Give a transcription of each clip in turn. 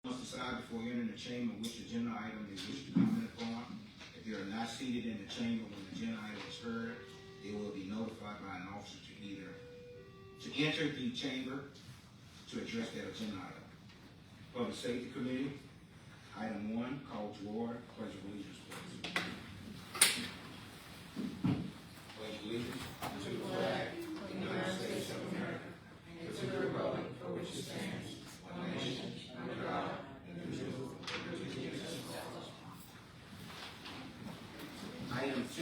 Must decide before entering the chamber which agenda item they wish to comment upon. If they are not seated in the chamber when the agenda item is heard, they will be notified by an officer to enter the chamber to address that agenda item. Public Safety Committee, item 1, call to order, pledge of allegiance, please. Pledge of allegiance to the flag of the United States of America and to the republic for which it stands, one nation, under God, indivisible, with liberty and justice for all. Item 2,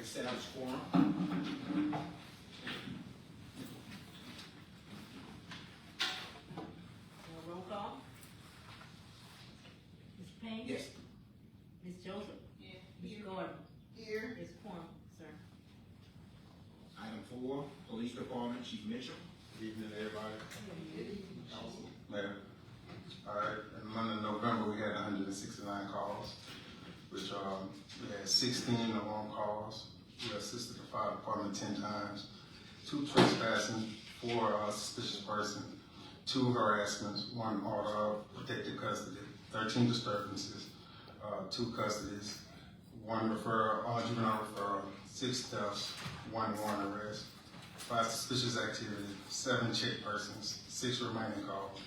establish quorum. Roll call. Ms. Payne? Yes. Ms. Joseph? Here. Ms. Gordon? Here. Ms. Quorum, sir. Item 4, Police Department, Chief Mitchell. Good evening, everybody. Council, Mayor. All right, in the month of November, we had 169 calls, which we had 16 alarm calls. We assisted the fire department 10 times, 2 trespassing, 4 suspicious persons, 2 harassments, 1 order of protected custody, 13 disturbances, 2 custodies, 1 referral, juvenile referral, 6 thefts, 1 warrant arrest, 5 suspicious activity, 7 check persons, 6 remaining calls,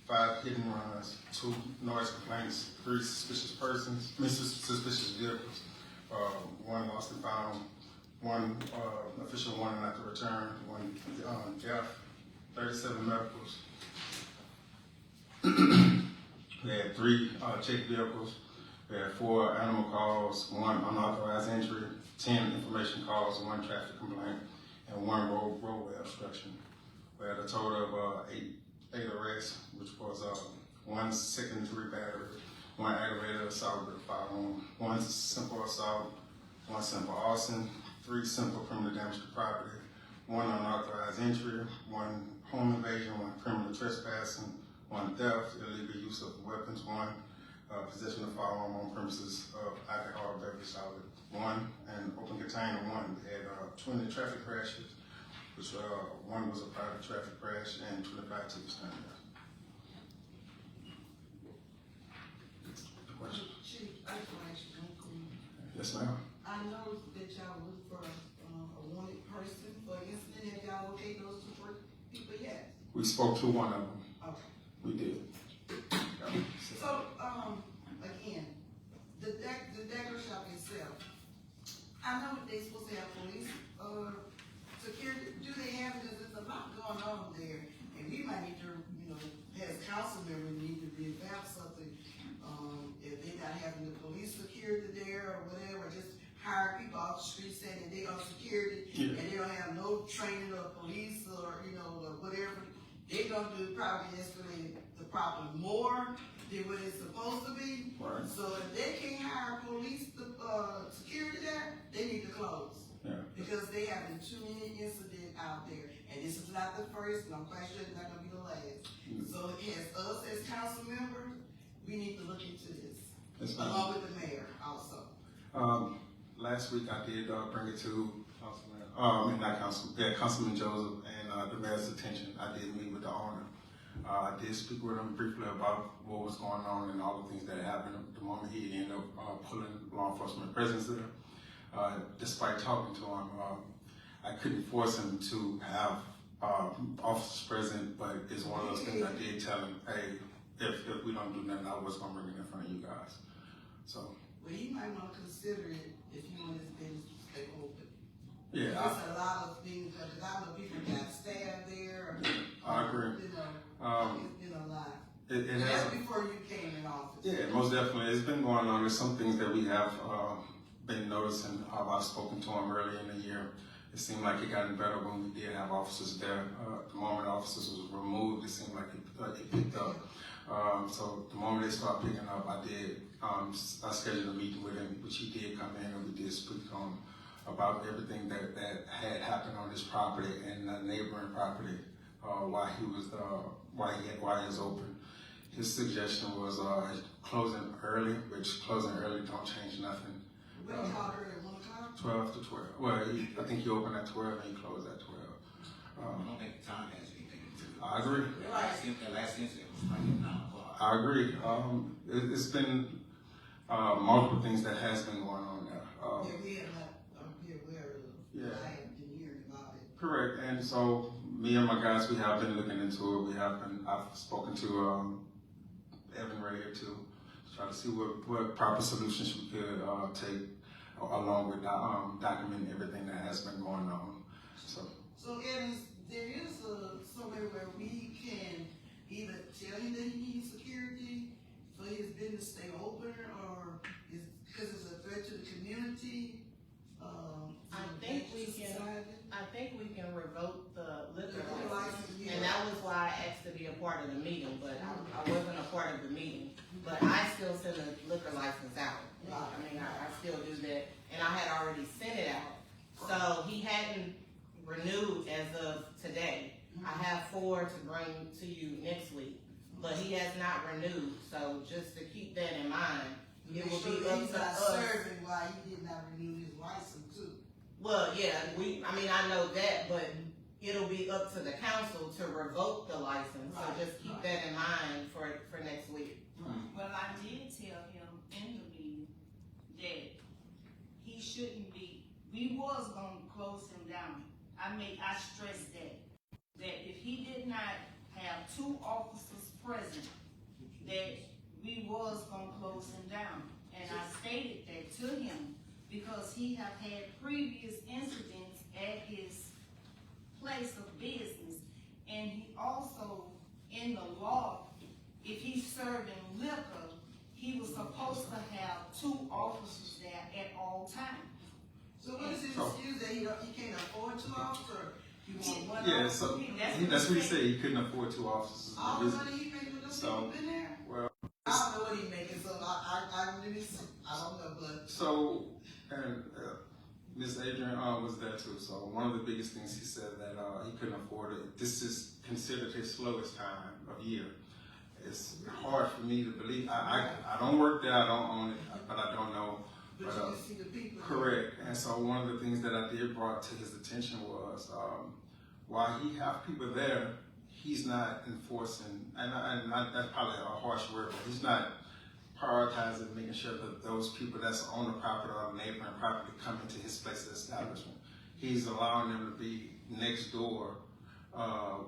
5 hit and runs, 2 noise complaints, 3 suspicious persons, suspicious vehicles, 1 lost and found, 1 official warning not to return, 1 death, 37 medicals. We had 3 check vehicles. We had 4 animal calls, 1 unauthorized entry, 10 information calls, 1 traffic complaint, and 1 roadway obstruction. We had a total of 8 arrests, which was 1 second-degree battery, 1 aggravated assault with a firearm, 1 simple assault, 1 simple arson, 3 simple criminal damage to property, 1 unauthorized entry, 1 home invasion, 1 criminal trespassing, 1 theft, illegal use of weapons, 1 possession of firearm on premises of alcohol or beverage solid, 1 and open container 1. We had 20 traffic crashes, which 1 was a private traffic crash and 25 tickets down there. Question? Chief, I just want to ask you one thing. Yes, ma'am. I noticed that y'all look for a wanted person for incident. Have y'all located those 2 people yet? We spoke to 1 of them. Okay. We did. So, again, the Decker shop itself, I know that they're supposed to have police, security. Do they have it? Because there's a lot going on there. And we might need to, as council members, need to revamp something. If they're not having the police security there or whatever, just hire people off the street saying that they are security and they don't have no training of police or, or whatever. They're going to probably escalate the problem more than what it's supposed to be. Right. So if they can't hire police security there, they need to close. Yeah. Because they having too many incidents out there. And this is not the first, and I'm quite sure it's not going to be the last. So as us as council members, we need to look into this. Yes, Along with the mayor also. Last week I did bring it to Councilman Joseph and the mayor's attention. I did meet with the owner. I did speak with him briefly about what was going on and all the things that happened the moment he ended up pulling law enforcement presence there. Despite talking to him, I couldn't force him to have officers present, but it's one of those things I did tell him, hey, if we don't do nothing, I was going to bring it in front of you guys. So. Well, you might want to consider it if you want this business to stay open. Yeah, There's a lot of things, because a lot of people got staff there. I agree. It's been a lot. It And has. that's before you came in office. Yeah, most definitely. It's been going on. There's some things that we have been noticing. I've spoken to him earlier in the year. It seemed like it got better when we did have officers there. The moment officers was removed, it seemed like it picked up. So the moment they started picking up, I scheduled a meeting with him, which he did come in, and we did speak to him about everything that had happened on this property and the neighboring property while he was open. His suggestion was closing early, which closing early don't change nothing. When you called her at 1 o'clock? 12 to 12. Well, I think he opened at 12 and he closed at 12. I don't think the time has anything to do with it. I agree. The last incident was like at 9 o'clock. I agree. It's been multiple things that has been going on there. Yeah, we have not, be aware of, Yeah. I haven't been hearing about it. Correct. And so me and my guys, we have been looking into it. I've spoken to Evan Ray to try to see what proper solutions we could take along with documenting everything that has been going on. So Evans, there is somewhere where we can either tell him that he needs security for his business to stay open, or is, because it's a threat to the community? I think we can revoke the liquor The license. license, yeah. And that was why I asked to be a part of the meeting, but I wasn't a part of the meeting. But I still send the liquor license out. I mean, I still do that, and I had already sent it out. So he hadn't renewed as of today. I have 4 to bring to you next week, but he has not renewed. So just to keep that in mind, it will be up He's to not us. serving why he did not renew his license too. Well, yeah, I know that, but it'll be up to the council to revoke the license. So just keep that in mind for next week. Well, I did tell him in the meeting that he shouldn't be, we was gonna close him down. I stressed that if he did not have 2 officers present, that we was gonna close him down. And I stated that to him because he have had previous incidents at his place of business. And he also, in the law, if he's serving liquor, he was supposed to have 2 officers there at all times. So what is his excuse that he can't afford 2 officers? He want 1 Yeah, officer? so that's what he said. He couldn't afford 2 officers. All the money he making with those people in there? Well, I don't know what he making, so I really, I don't know, but. so, and Ms. Adrian was there too. So one of the biggest things he said that he couldn't afford it. This is considered his slowest time of year. It's hard for me to believe. I don't work there. I don't own it, but I don't know. But you can see the people. Correct. And so one of the things that I did brought to his attention was while he have people there, he's not enforcing, and that's probably a harsh word, but he's not prioritizing making sure that those people that's on the property or the neighboring property come into his place of establishment. He's allowing them to be next door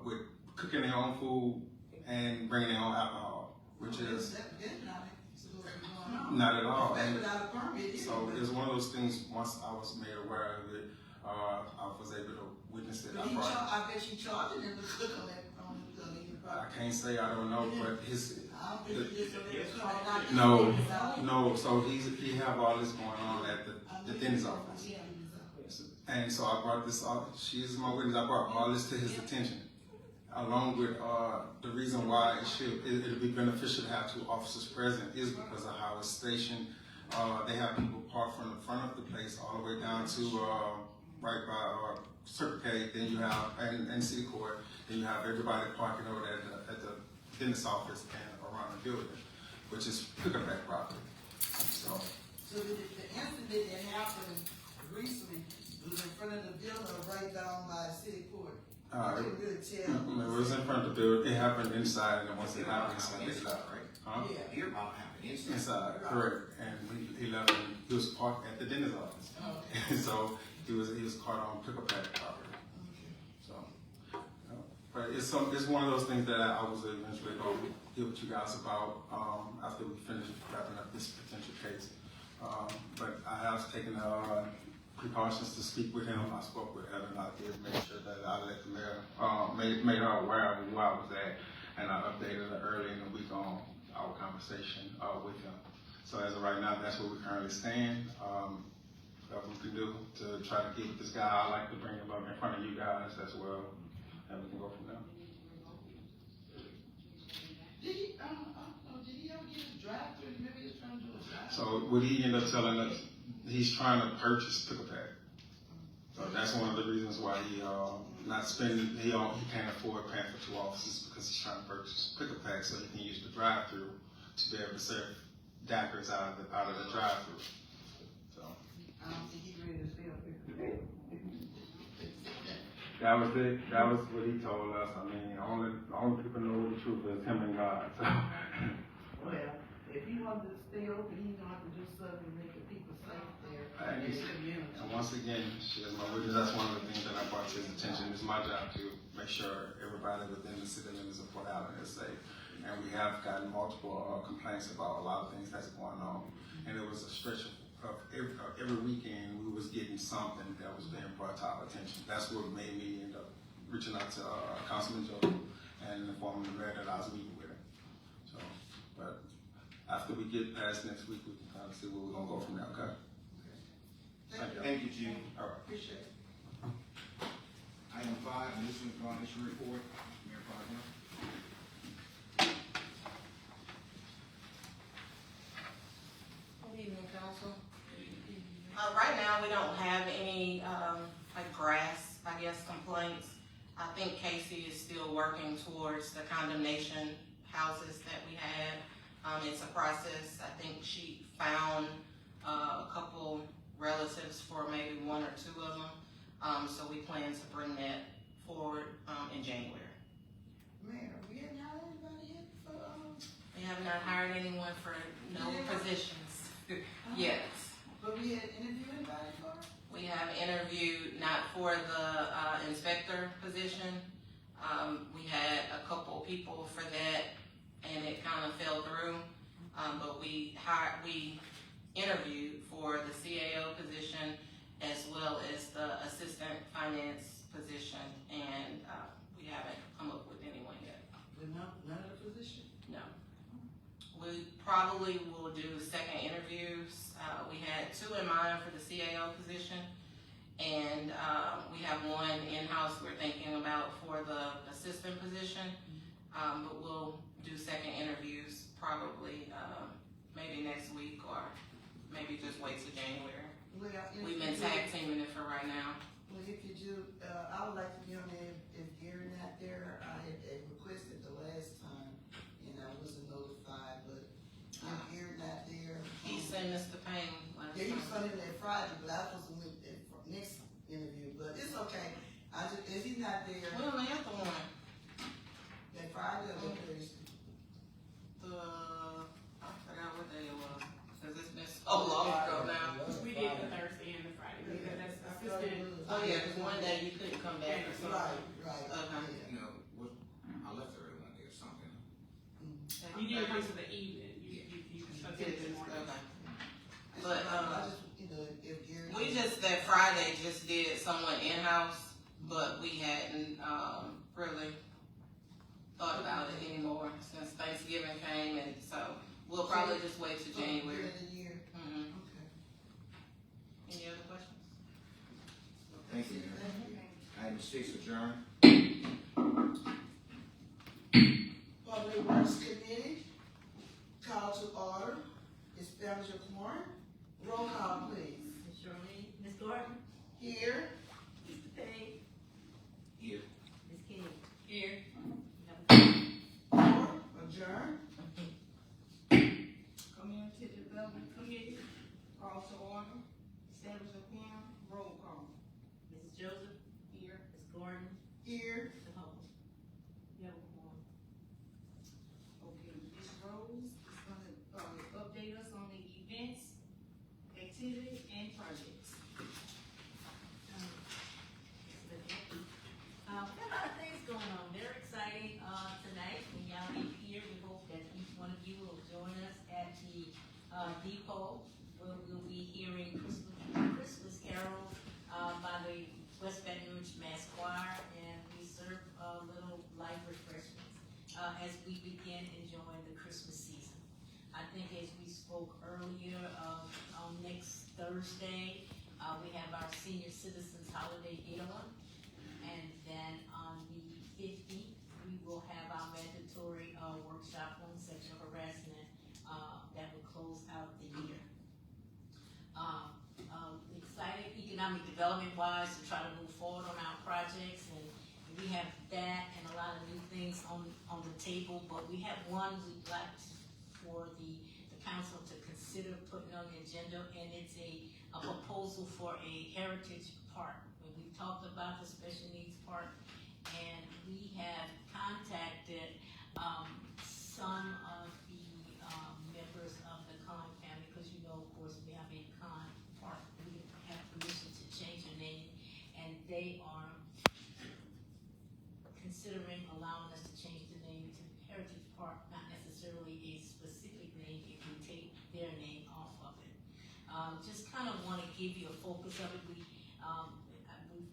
with cooking their own food and bringing their own alcohol, which is That's not supposed to be going on. not at all. Especially And without a permit. so it's one of those things, once I was made aware of it, I was able to witness it. But I bet you charging him to cook on that, on the I property. can't say, I don't know, but his, I don't think you just gonna let him call out. no, so he have all this going on at the dentist's office. And so I brought this, she's my witness, I brought all this to his attention, along with the reason why it'll be beneficial to have 2 officers present is because of how it's stationed. They have people parked from the front of the place all the way down to right by Circle K. Then you have and City Court. Then you have everybody parking over there at the dentist's office and around the building, which is pickup back property. So So the incident that happened recently was in front of the building or right down by City Court? I couldn't really tell. it was in front of the building. It happened inside, and then once it happened inside, they left. right? Huh? Yeah. Your mom happened inside. Inside, correct. And he left. And he was parked at the dentist's office. And so he was caught on pickup back property. So, but it's one of those things that I was eventually going to deal with you guys about after we finish wrapping up this potential case. But I have taken precautions to speak with him. I spoke with Evan. I did make sure that I let the mayor made her aware of where I was at, and I updated her early in the week on our conversation with him. So as of right now, that's where we currently stand. What we can do to try to get with this guy. I like to bring him up in front of you guys as well, and we can go from there. Did he ever get his drive-through? Maybe he was trying to do a drive-through. So what he ended up telling us, he's trying to purchase Pickle Pack. So that's one of the reasons why he not spending, he can't afford paying for 2 officers because he's trying to purchase Pickle Pack so he can use the drive-through to be able to serve daiquiris out of the drive-through. So I don't think he's ready to sell Pickle. that was it. That was what he told us. I mean, only people know the truth is him and God. So wanted to stay open, he gonna have to do something to make the people safe there I in the guess- community. And once again, she is my witness, that's one of the things that I brought to his attention, it's my job to make sure everybody within the city limits of Port Allen is safe. And we have gotten multiple complaints about a lot of things that's going on. And it was a stretch of every weekend, we was getting something that was being brought to our attention. That's what made me end up reaching out to Councilman Joe and informing the mayor that I was meeting with him. So, but after we get past next week, we can kind of see where we're gonna go from there, okay? Thank you. Thank you, Chief. All right. Appreciate it. Item 5, municipal foundation report, Mayor Parker. Good evening, council. Right now, we don't have any, like grass, I guess, complaints. I think Casey is still working towards the condemnation houses that we had. It's a process. I think she found, a couple relatives for maybe 1 or 2 of them. So we plan to bring that forward, in January. Mayor, we haven't hired anybody yet for, We have not hired anyone for no positions yet. but we had interviewed anybody for? We have interviewed, not for the inspector position. We had a couple people for that, and it kind of fell through. But we interviewed for the CAO position as well as the assistant finance position, and we haven't come up with anyone yet. But none of the position? No. We probably will do second interviews. We had 2 in mind for the CAO position, and we have 1 in-house we're thinking about for the assistant position. But we'll do second interviews probably maybe next week, or maybe just wait till January. Well, We've been tag teaming it for right now. Well, if you do, I would like to be on there if Gary not there. I had requested the last time, and I wasn't notified, but if Gary not there. He sent Mr. Payne last Yeah, he was time. coming that Friday, but I was supposed to wait that next interview, but it's okay. If he's not there, We only have the one. that Friday or that Thursday. I forgot what day it was, cause it's been so long ago now. We did the Thursday and the Friday, because that's assistant. Oh yeah, cause one day you couldn't come back or something. Right, Okay. You know, I left early one day or something. You didn't come to the evening, you attended the morning. Okay. Yeah. But, I just, if Gary. We just, that Friday, just did someone in-house, but we hadn't, really thought about it anymore since Thanksgiving came, and so we'll probably just wait till January. During the year, Mhm. okay. Any other questions? Thank you, Mayor. Item 6, adjourn. Public Works Committee, call to order, establish a quorum, roll call please. Ms. Shirley, Ms. Gordon, Here, Mr. Page, Here. Ms. King. Here. quorum, adjourn, Community Development Committee, call to order, establish a quorum, roll call. Mrs. Joseph, Here. Ms. Gordon, here, Mr. Hubble. You have a quorum. Okay, Ms. Rose is gonna, update us on the events, activities, and projects. We have a lot of things going on, very exciting, tonight, when y'all be here, we hope that each one of you will join us at the, depot, where we'll be hearing Christmas carols, by the West Baton Rouge Mass Choir, and we serve, little light refreshments, as we begin enjoying the Christmas season. I think as we spoke earlier, on next Thursday, we have our senior citizens holiday dinner. And then on the 15th, we will have our mandatory, workshop on sexual harassment, that will close out the year. Excited economic development wise to try to move forward on our projects, and we have that and a lot of new things on the table, but we have one we'd like for the council to consider putting on the agenda, and it's a proposal for a heritage park. We've talked about the special needs park, and we have contacted, some of the, members of the their name off of it. Just kind of want to give you a focus of it. We've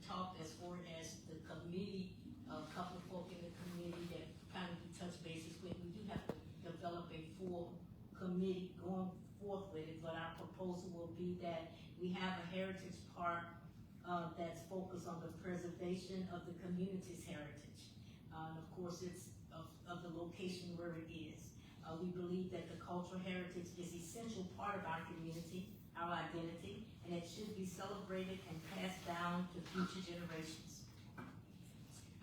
talked as far as the committee, a couple of folk in the committee that kind of touch bases with. We do have to develop a full committee going forth with it, but our proposal will be that we have a heritage park that's focused on the preservation of the community's heritage. And of course, it's of the location where it is. We believe that the cultural heritage is an essential part of our community, our identity, and it should be celebrated and passed down to future generations.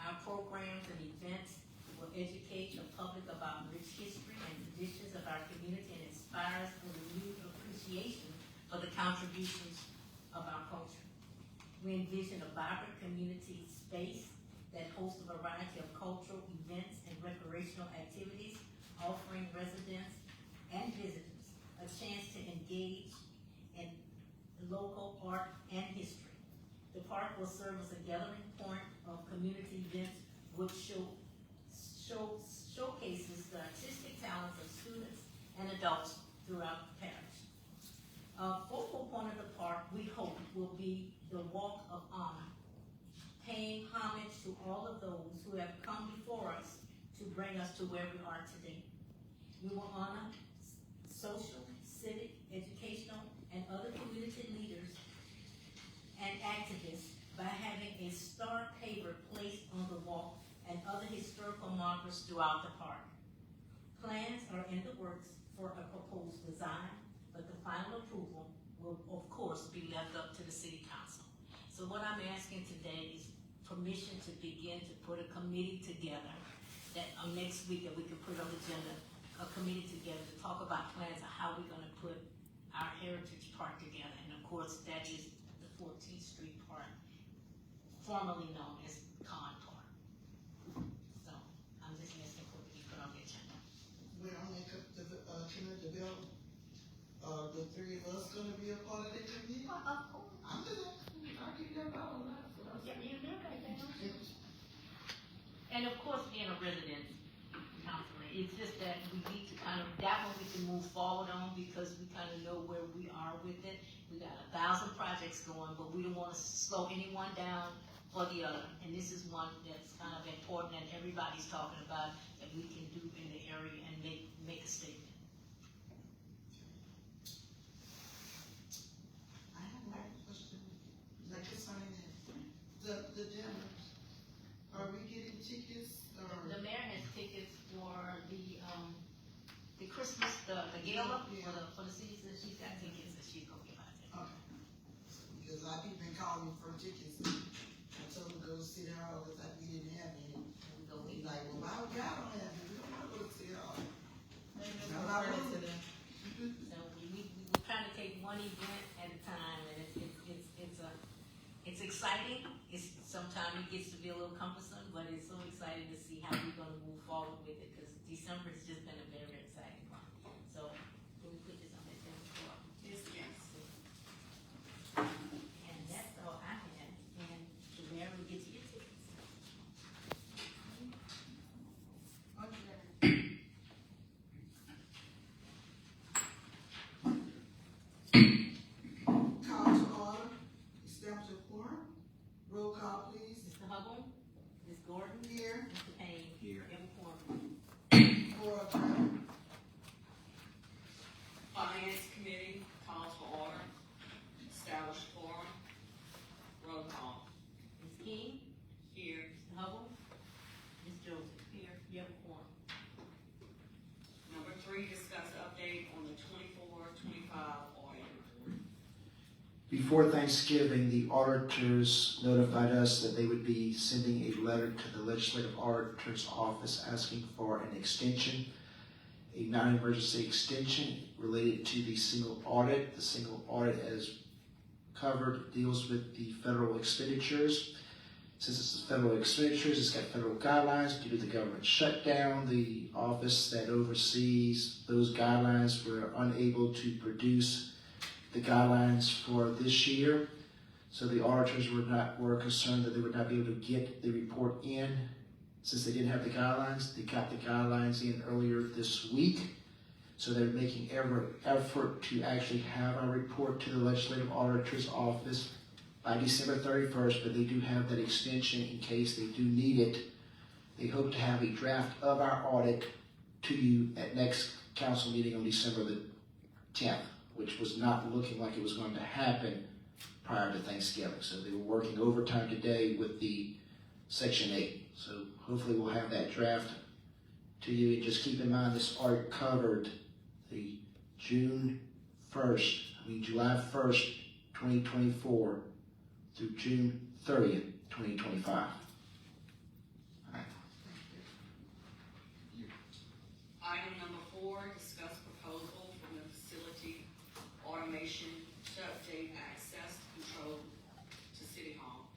Our programs and events will educate the public about rich history and traditions of our community and inspires a renewed appreciation for the contributions of our culture. We envision a vibrant community space that hosts a variety of cultural events and recreational activities, offering residents and visitors a chance to engage in local art and history. The park will serve as a gathering point of community events which showcases the artistic talents of students and adults throughout the parish. A focal point of the park, we hope, will be the Walk of Honor, paying homage to all of those who have come before us to bring us to where we are today. We will honor social, civic, educational, and other community leaders and activists by having a star paver placed on the walk and other historical markers throughout the park. Plans are in the works for a proposed design, but the final approval will, of course, be left up to the city council. So what I'm asking today is permission to begin to put a committee together that next week that we can put on the agenda, a committee together to talk about plans of how we're gonna put our heritage park together. And of course, that is the 14th Street Park, formerly known as Con Park. So I'm just asking for it to be put on the agenda. We're only can I develop, the three of us gonna be a part of the committee? Well, of course. I'm just, I'll keep that all that. Yeah, you know that, and of course, being a resident councilor, it's just that we need to kind of, that one we can move forward on because we kind of know where we are with it. We got 1,000 projects going, but we don't want to slow anyone down for the other. And this is one that's kind of important that everybody's talking about that we can do in the area and make a statement. I have one question, like concerning that, the dinners, are we getting tickets, or? The mayor has tickets for the Christmas, the gala for the season. She's got tickets that she's gonna give out there. Okay. Because a lot of people been calling me for tickets, I told them to go to City Hall, because we didn't have any. We go He's with like, well, why would y'all don't have it, we don't wanna go to City Hall. Maybe I'm we'll not refer rude. to them. So we're trying to take one event at a time, and it's exciting. It's sometimes it gets to be a little cumbersome, but it's so exciting to see how we're gonna move forward with it because December has just been a very exciting month. So can we put this on the agenda for? Yes, yes. And that's all I had. And the mayor will get to your tickets. Call to order, establish a quorum, roll call please. Mr. Hubble, Ms. Gordon, Here, Mr. Payne. Here. Everyone. for adjournment. Finance Committee calls for order, establish forum, roll call. Ms. King, Here, Mr. Hubble, Ms. Joseph. Here. Everyone. number 3, discuss update on the 24-25 audit report. Before Thanksgiving, the auditors notified us that they would be sending a letter to the Legislative Auditor's Office asking for an extension, a non-emergency extension related to the single audit. The single audit, as covered, deals with the federal expenditures. Since it's federal expenditures, it's got federal guidelines due to the government shutdown. The office that oversees those guidelines were unable to produce the guidelines for this year. So the auditors were concerned that they would not be able to get the report in since they didn't have the guidelines. They got the guidelines in earlier this week. So they're making every effort to actually have our report to the Legislative Auditor's Office by December 31st, but they do have that extension in case they do need it. They hope to have a draft of our audit to you at next council meeting on December the 10th, which was not looking like it was going to happen prior to Thanksgiving. So they were working overtime today with the Section 8. So hopefully we'll have that draft to you. And just keep in mind this audit covered the July 1st, 2024 through June 30th, 2025. Item number 4, discuss proposal from the facility automation to update access control to City Hall.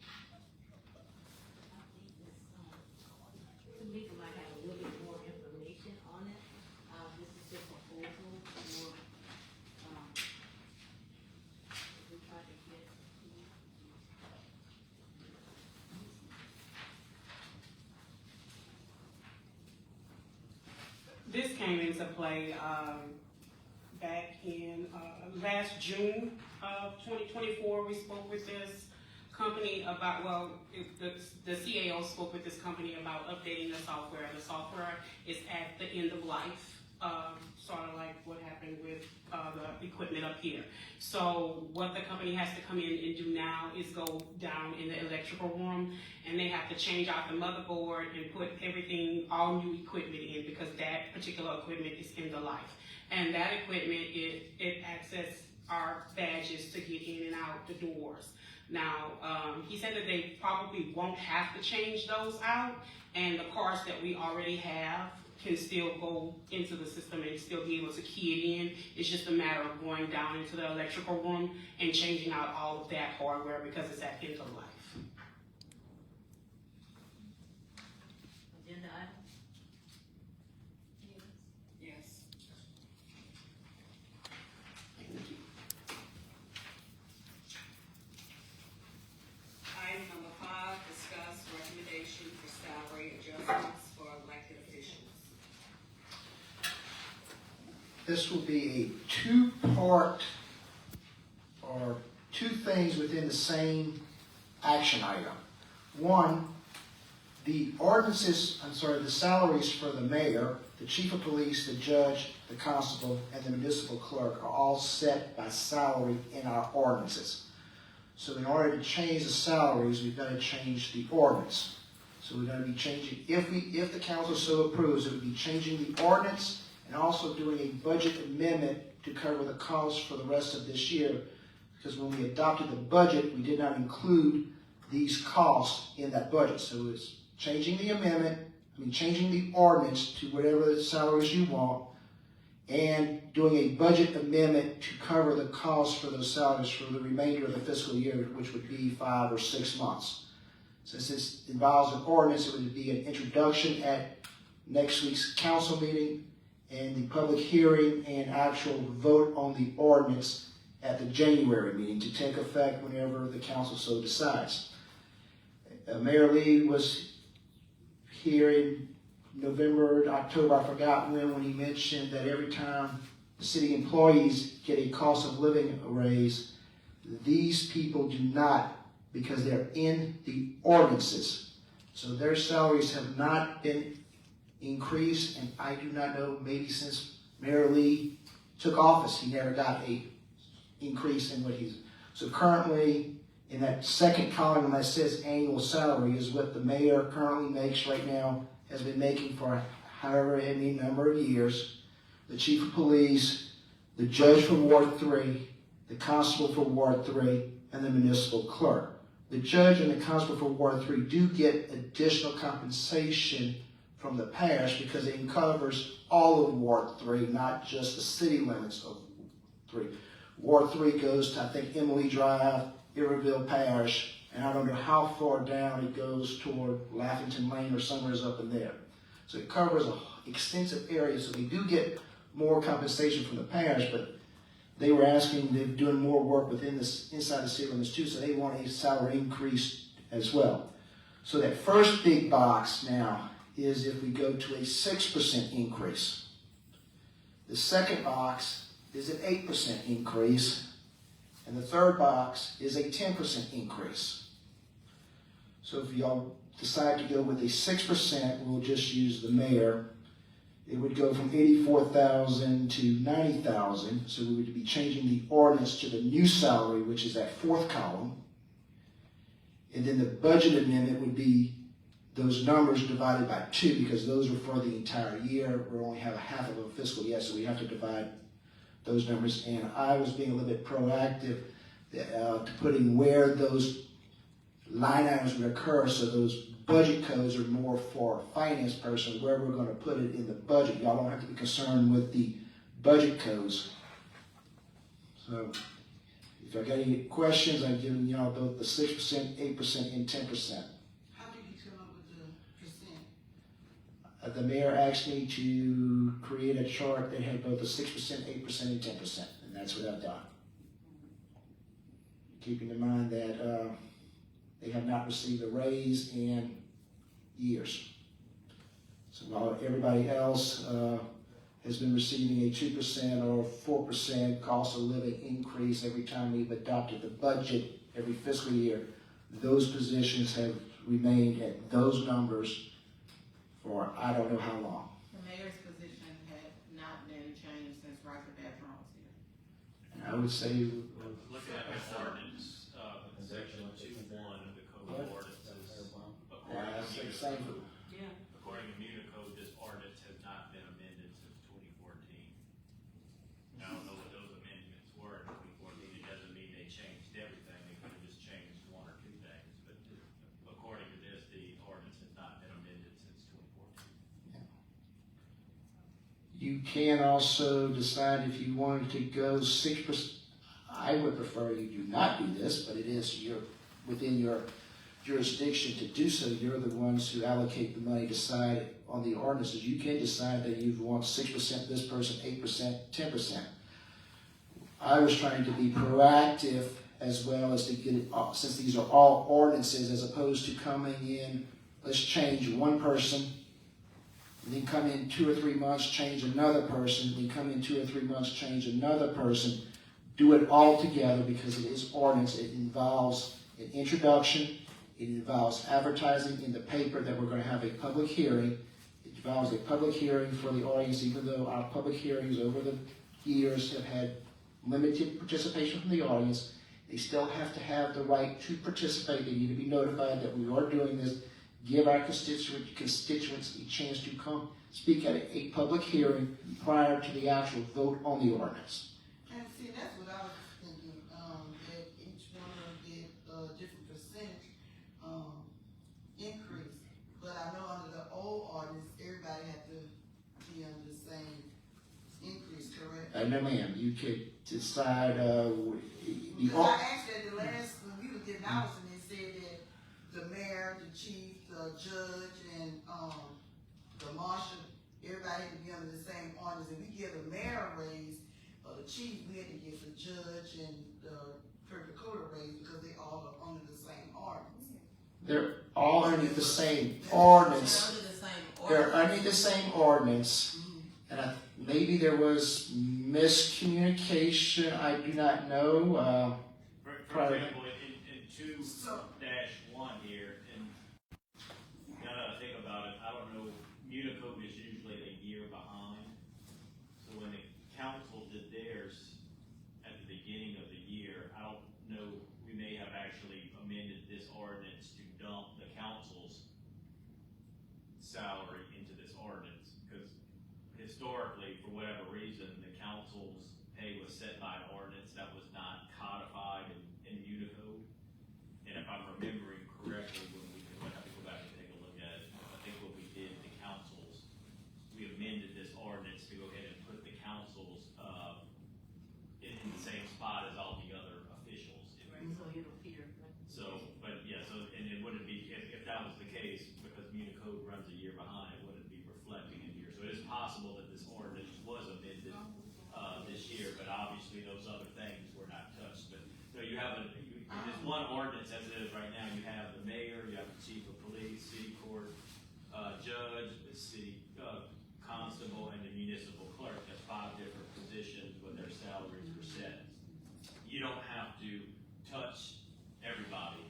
Tamika might have a little bit more information on it. This is the proposal for, we try to get. This came into play back in last June of 2024. We spoke with this company about, the CAO spoke with this company about updating the software. The software is at the end of life, sort of like what happened with the equipment up here. So what the company has to come in and do now is go down in the electrical room, and they have to change out the motherboard and put everything, all new equipment in, because that particular equipment is end of life. And that equipment, it accesses our badges to get in and out the doors. Now, he said that they probably won't have to change those out, and the cards that we already have can still go into the system and still be able to key it in. It's just a matter of going down into the electrical room and changing out all of that hardware because it's at end of life. Agenda item? Yes. Item number 5, discuss recommendation for salary adjustments for elected officials. This will be a two-part, or two things within the same action item. One, the salaries for the mayor, the chief of police, the judge, the constable, and the municipal clerk are all set by salary in our ordinances. So in order to change the salaries, we've got to change the ordinance. So we're going to be changing, if the council so approves, it would be changing the ordinance and also doing a budget amendment to cover the costs for the rest of this year. Because when we adopted the budget, we did not include these costs in that budget. So it's changing the changing the ordinance to whatever the salaries you want, and doing a budget amendment to cover the costs for those salaries for the remainder of the fiscal year, which would be 5 or 6 months. Since this involves an ordinance, it would be an introduction at next week's council meeting, and the public hearing and actual vote on the ordinance at the January meeting to take effect whenever the council so decides. Mayor Lee was here in November, October, I forgot when he mentioned that every time the city employees get a cost of living raise, these people do not, because they're in the ordinances. So their salaries have not been increased, and I do not know, maybe since Mayor Lee took office, he never got a increase in what he's. So currently, in that second column that says annual salary is what the mayor currently makes right now, has been making for however any number of years. The chief of police, the judge for Ward 3, the constable for Ward 3, and the municipal clerk. The judge and the constable for Ward 3 do get additional compensation from the parish because it covers all of Ward 3, not just the city limits of 3. Ward 3 goes to, I think, Emily Drive, Iberville Parish, and I don't know how far down it goes toward Laffington Lane or somewhere up in there. So it covers an extensive area, so we do get more compensation from the parish, but they were asking, they're doing more work within this, inside the city limits too, so they want a salary increase as well. So that first big box now is if we go to a 6% increase. The second box is an 8% increase, and the third box is a 10% increase. So if y'all decide to go with a 6%, we'll just use the mayor. It would go from 84,000 to 90,000. So we would be changing the ordinance to the new salary, which is that fourth column. And then the budget amendment would be those numbers divided by 2, because those are for the entire year. We only have a half of a fiscal year, so we have to divide those numbers. And I was being a little bit proactive to putting where those line items would occur, so those budget codes are more for a finance person, where we're going to put it in the budget. Y'all don't have to be concerned with the budget codes. So if I got any questions, I've given y'all both the 6%, 8%, and 10%. How did you come up with the percent? The mayor asked me to create a chart that had both the 6%, 8%, and 10%, and that's what I've done. Keeping in mind that they have not received a raise in years. So while everybody else has been receiving a 2% or 4% cost of living increase every time we've adopted the budget every fiscal year, those positions have remained at those numbers for I don't know how long. The mayor's position had not been changed since Roger Bertrand was here. And I would say, Looking at the ordinance, section 2.1 of the code of ordinances, same. according to Municode, this ordinance has not been amended since 2014. Now, I don't know what those amendments were in 2014. It doesn't mean they changed everything. They could have just changed one or two things. But according to this, the ordinance has not been amended since 2014. You can also decide if you wanted to go 6%. I would prefer you do not do this, but it is within your jurisdiction to do so. You're the ones who allocate the money, decide on the ordinances. You can decide that you want 6% this person, 8%, 10%. I was trying to be proactive as well as to get it, since these are all ordinances, as opposed to coming in, let's change one person, and then come in 2 or 3 months, change another person, then come in 2 or 3 months, change another person. Do it all together, because it is ordinance. It involves an introduction. It involves advertising in the paper that we're going to have a public hearing. It involves a public hearing for the audience, even though our public hearings over the years have had limited participation from the audience. They still have to have the right to participate. They need to be notified that we are doing this. Give our constituents a chance to come speak at a public hearing prior to the actual vote on the ordinance. And see, that's what I was thinking, that each one will get a different percentage, increase. But I know under the old ordinance, everybody had to be under the same increase, correct? No, ma'am. You could decide. Because I asked at the last, when we were getting ours, and they said that the mayor, the chief, the judge, and the marshal, everybody had to be under the same ordinance. And we give the mayor a raise, or the chief, we had to give the judge and the clerk of court a raise, because they all are under the same ordinance. They're all under the same ordinance. Under the same They're ordinance. under the same ordinance. And maybe there was miscommunication. I do not know. For example, in 2-1 here, and now that I think about it, I don't know, Municode is usually a year behind. So when the council did theirs at the beginning of the year, I don't know, we may have actually amended this ordinance to dump the council's salary into this ordinance. Because historically, for whatever reason, the council's pay was set by an ordinance that was not codified in Unicode. And if I'm remembering correctly, we'll have to go back and take a look at it. I think what we did, the councils, we amended this ordinance to go ahead and put the councils in the same spot as all the other officials. So it'll appear. So, but yeah, so, and it wouldn't be, if that was the case, because Municode runs a year behind, it wouldn't be reflecting in here. So it is possible that this ordinance was amended this year, but obviously those other things were not touched. But so you have this one ordinance as it is right now. You have the mayor, you have the chief of police, city court judge, the city constable, and the municipal clerk. That's 5 different don't have to touch everybody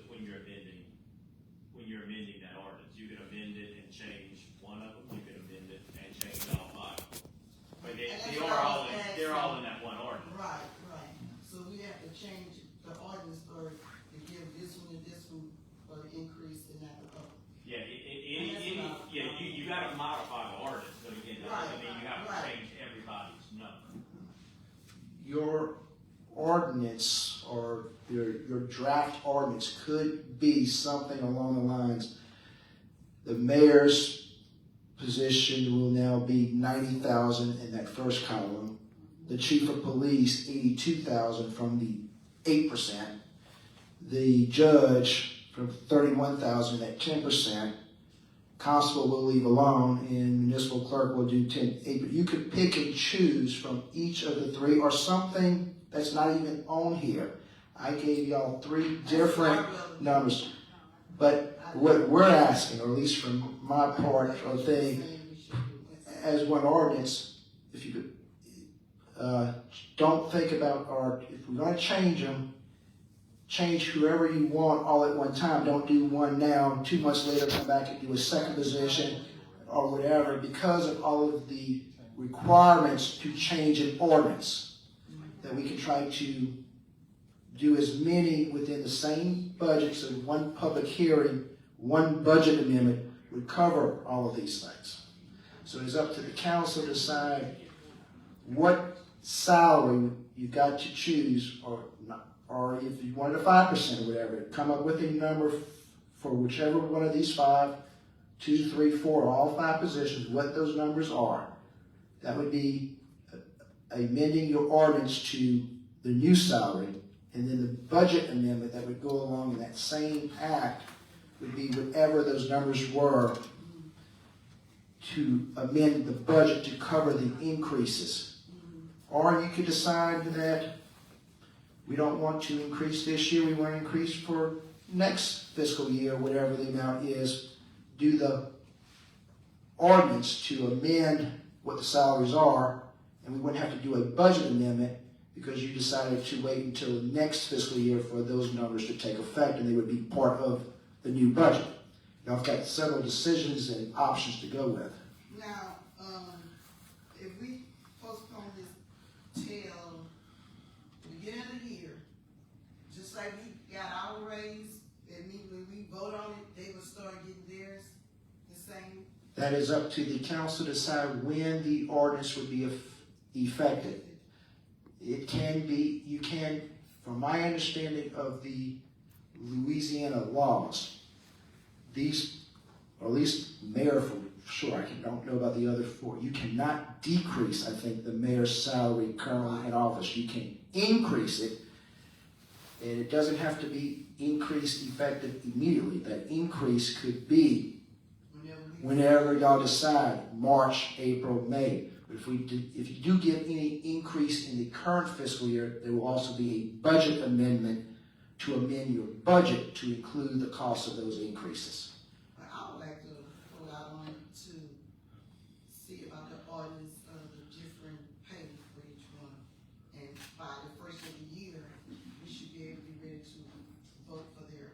when you're amending that ordinance. You can amend it and change one of them, you can amend it and change all five. But they're all in that one ordinance. Right, right. So we have to change the ordinance or to give this one and this one for the increase in that other. Yeah, you gotta modify the ordinance, but again, that doesn't mean you have to change everybody's number. Your ordinance or your draft ordinance could be something along the lines, the mayor's position will now be 90,000 in that first column. The chief of police, 82,000 from the 8%. The judge from 31,000 at 10%. Constable will leave alone, and municipal clerk will do 10. But you could pick and choose from each of the three, or something that's not even on here. I gave y'all three different numbers, but what we're asking, or at least from my part of the thing, as one ordinance, if you could, don't think about, or if we're going to change them, change whoever you want all at one time. Don't do one now and 2 months later come back and do a second position or whatever, because of all of the requirements to change an ordinance. That we can try to do as many within the same budget, so one public hearing, one budget amendment would cover all of these things. So it's up to the council to decide what salary you got to choose, or if you wanted a 5% or whatever, come up with a number for whichever one of these 5, 2, 3, 4, all 5 positions, what those numbers are. That would be amending your ordinance to the new salary, and then the budget amendment that would go along in that same act would be whatever those numbers were to amend the budget to cover the increases. Or you could decide that we don't want to increase this year, we want to increase for next fiscal year, whatever the amount is, do the ordinance to amend what the salaries are, and we wouldn't have to do a budget amendment because you decided to wait until the next fiscal year for those numbers to take effect, and they would be part of the new budget. Now, I've got several decisions and options to go with. Now, if we postpone this till the beginning of the year, just like we got our raise, and when we vote on it, they will start getting theirs the same. That is up to the council to decide when the ordinance would be effective. It can be, you can, from my understanding of the Louisiana laws, these, or at least mayor for sure, I don't know about the other 4, you cannot decrease, I think, the mayor's salary currently in office. You can increase it, and it doesn't have to be increased effective immediately. That increase could be whenever y'all decide, March, April, May. But if you do give any increase in the current fiscal year, there will also be a budget amendment to amend your budget to include the cost of those increases. I would like to pull out on it to see about the ordinance of the different pay for each one. And by the first of the year, we should be able to be ready to vote for their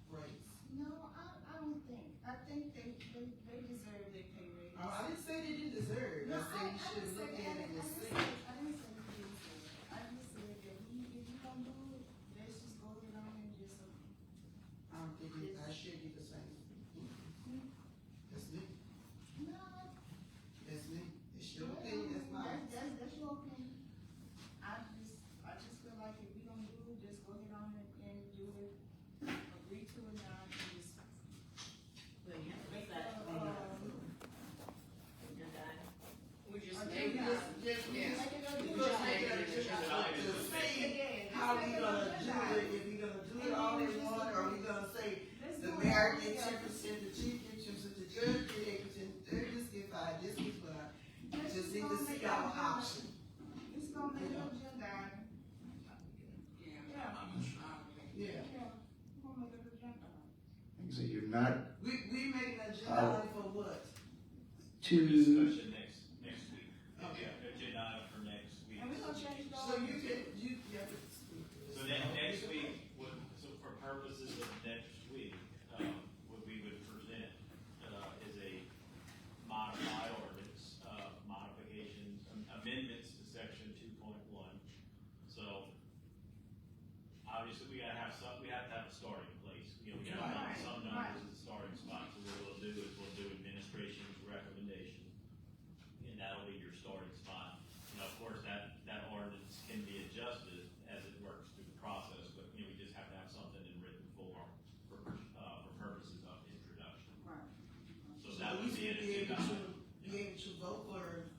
raise. No, I don't think. I think they deserve their pay raise. I didn't say they didn't deserve it. I said you should look at it and see. I didn't say they didn't deserve it. I just said that if you don't do it, let's just go around and just. I don't think I should be the same. That's me. No, That's me. It's your opinion, that's mine. that's your opinion. I just feel like if we don't do it, just go ahead on and do it. Agree to it now and just. We just Just made make it to see how we gonna do it, if we gonna do it all in one, or we gonna say the mayor get 10%, the chief get 10%, the judge get 8%, they just get 5%, this is what I just need to see our option. It's gonna make your agenda item. Yeah. Gonna make your agenda item. Like I say, you're not We make an agenda item for what? to, Discussion next week. Okay. Agenda item for next week. And we gonna change the So you ordinance. can, yeah, next week, so for purposes of next week, what we would present, is a modified ordinance, modifications, amendments to section 2.1. So, obviously, we have to have a starting place. You know, we gotta have some numbers as a starting spot. So what we'll do is we'll do administration's recommendation, and that'll be your starting spot. You know, of course, that ordinance can be adjusted as it works through the process, but, you know, we just have to have something in written form for purposes of introduction. Right. So that would be an Be agenda. able to vote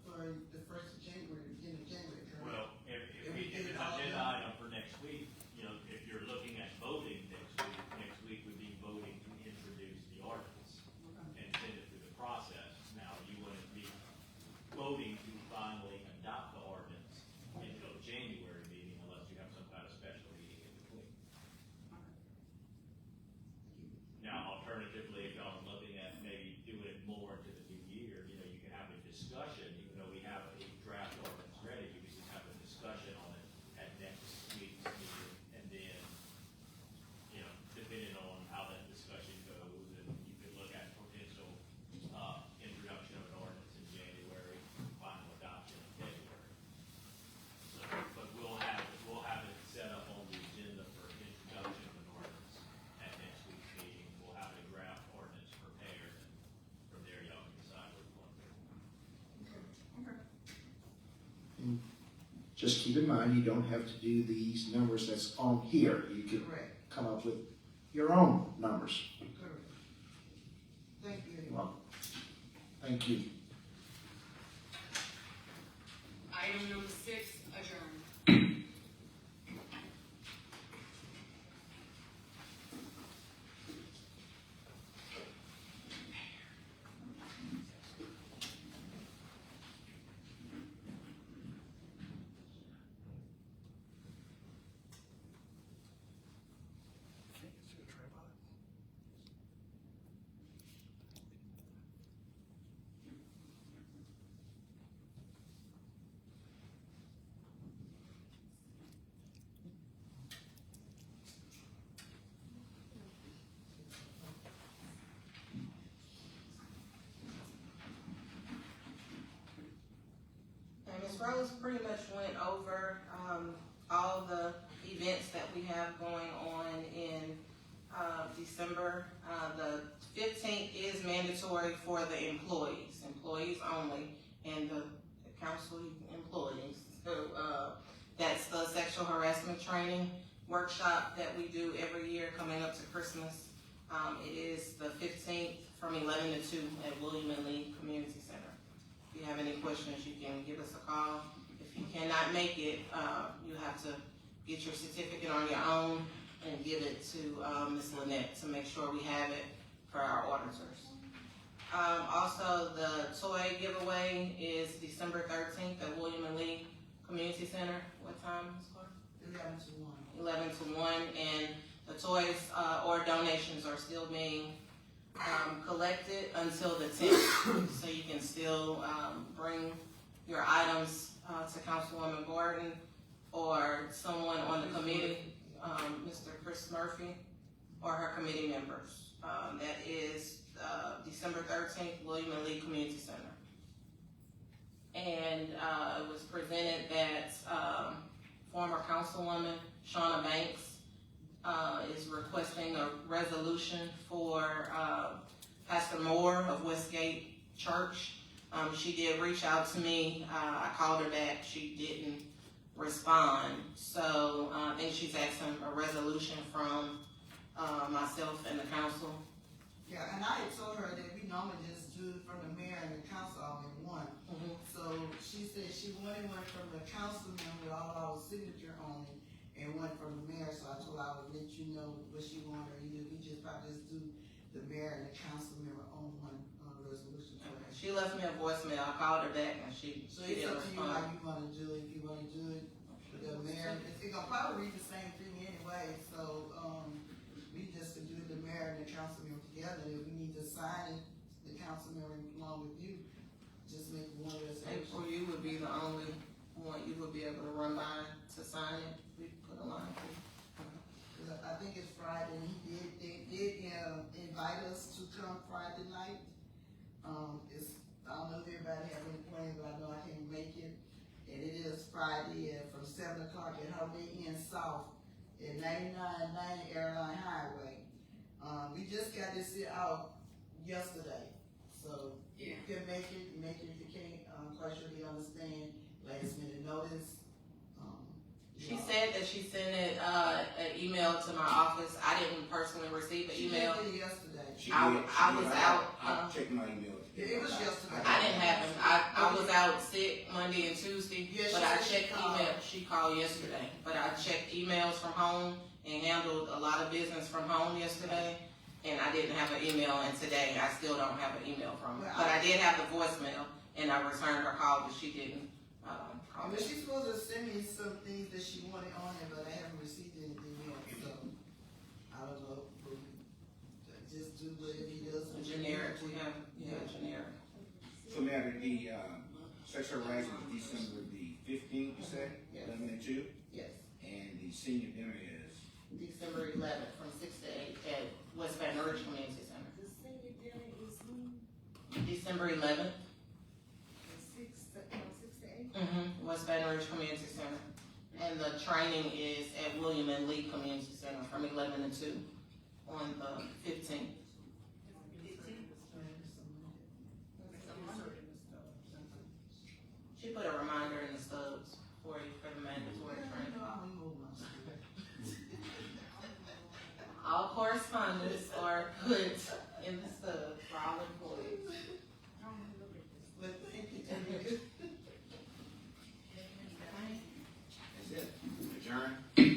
for the first of January, beginning of January, correct? Well, if it's an agenda item for next week, you know, if you're looking at voting next week would be voting to introduce the ordinance and send it through the process. Now, you wouldn't be voting to finally adopt the ordinance until the January meeting unless you have some kind of special meeting in between. Now, alternatively, if y'all are looking at maybe doing it more into the new year, you know, you can have a discussion, even though we have a draft ordinance ready, you can just have a discussion on it at next week's meeting, and then, you know, depending on how that discussion goes, and you could look at potential, introduction of an ordinance in January, final adoption in February. So, but we'll have it set up on the agenda for introduction of an ordinance at next week's meeting. We'll have a draft ordinance prepared, and from there y'all can decide what you want to do. And just keep in mind, you don't have to do these numbers that's on here. You could Correct, come up with your own numbers. correct. Thank you. You're welcome. Thank you. Item number 6, adjourned. And Ms. Rose pretty much went over, all the events that we have going on in, December. The 15th is mandatory for the employees only, and the council employees. So, that's the sexual harassment training workshop that we do every year coming up to Christmas. It is the 15th from 11 to 2 at William and Lee Community Center. If you have any questions, you can give us a call. If you cannot make it, you have to get your certificate on your own and give it to Ms. Lynette to make sure we have it for our auditors. Also, the toy giveaway is December 13th at William and Lee Community Center. What time, Ms. Clark? 11 to 1. 11 to 1, and the toys or donations are still being collected until the 10th. So you can still bring your items to Councilwoman Gordon or someone on the committee, Mr. Chris Murphy, or her committee members. That is December 13th, William and Lee Community Center. And it was presented that former Councilwoman Shauna Banks is requesting a resolution for Pastor Moore of Westgate Church. She did reach out to me. I called her back. She didn't respond. So I think she's asking a resolution from myself and the council. Yeah, and I had told her that we normally just do it from the mayor and the council all in one. Mhm. So she said she wanted one from the council member, all our signature on it, and one from the mayor, so I told her I would let you know what she wanted, either we just probably just do the mayor and the council member on one resolution. She left me a voicemail. I called her back and she So didn't it's up to you respond. how you wanna do it, if you wanna do it with the mayor, it's gonna probably read the same thing anyway, so, we just could do the mayor and the council member together, if we need to sign it, the council member along with you, just make one resolution. April, you would be the only one you would be able to run by to sign it. We put a line through. I think it's Friday, and they did invite us to come Friday night. I don't know if everybody has any plans, but I know I can't make it. And it is Friday from 7 o'clock at Holiday Inn South at 9990 Airline Highway. We just got this out yesterday, so if you can make it, if you can't, quite sure you understand, last minute notice. She said that she sent an email to my office. I didn't personally receive an email. She did it yesterday. I was out. I checked my email. It was yesterday. I didn't have him. I was out sick Monday and Tuesday, Yeah, but she I said she checked called. email. She called yesterday, but I checked emails from home and handled a lot of business from home yesterday, and I didn't have an email. And today, I still don't have an email from her. Well, But I did have the voicemail, and I returned her call, but she didn't call me. But she's supposed to send me some things that she wanted on it, but I haven't received anything yet, so I don't know. Just do whatever he does. Generic, we have, generic. So now the sexual harassment is December the 15th, you said? Yes. 11 and 2? Yes. And the senior dinner is? December 11th from 6 to 8 at West Baton Rouge Community Center. The senior dinner is when? December 11th, 6 to 8? West Baton Rouge Community Center. And the training is at William and Lee Community Center from 11 to 2 on the 15th. She put a reminder in the stubs for you for the mandatory training. All correspondence are put in the stubs for all employees. But thank you. That's it. Adjourn.